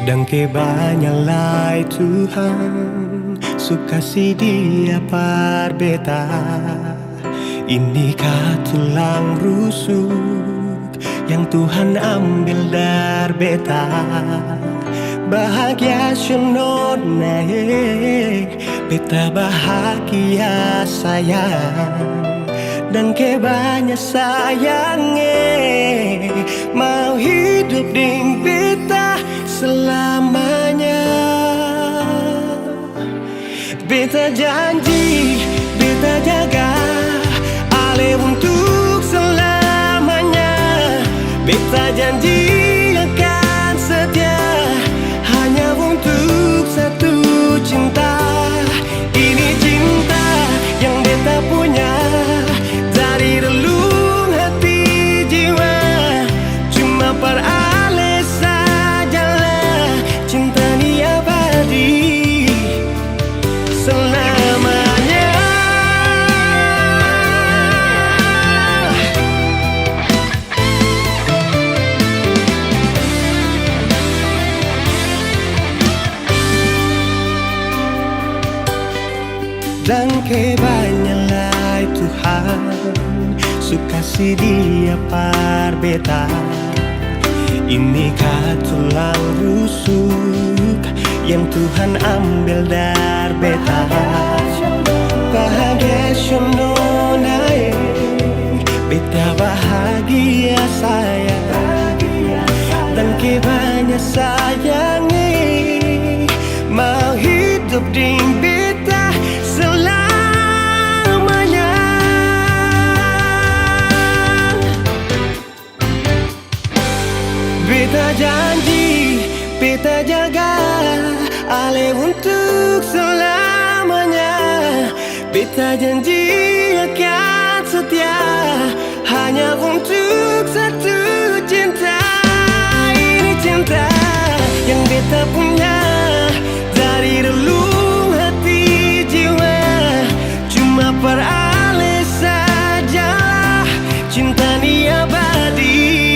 Dan kebanyalah Tuhan suka si dia par beta. Inikah tulang rusuk yang Tuhan ambil dari beta. Bahagia syono naik, beta bahagia sayang. Dan kebanyak sayangnya mau hidup ding beta selamanya. Beta janji, beta jaga ale untuk selamanya. Beta janji akan setia hanya untuk satu cinta. Ini cinta yang beta punya dari relung hati jiwa. Cuma per ale sajalah cinta ni abadi selamanya. Dan kebanyalah Tuhan suka si dia par beta. Inikah tulang rusuk yang Tuhan ambil dari beta. Bahagia syono naik, beta bahagia sayang. Dan kebanyak sayangnya mau hidup di beta selamanya. Beta janji, beta jaga ale untuk selamanya. Beta janji akan setia hanya untuk satu cinta. Ini cinta yang beta punya dari relung hati jiwa. Cuma per ale sajalah cinta ni abadi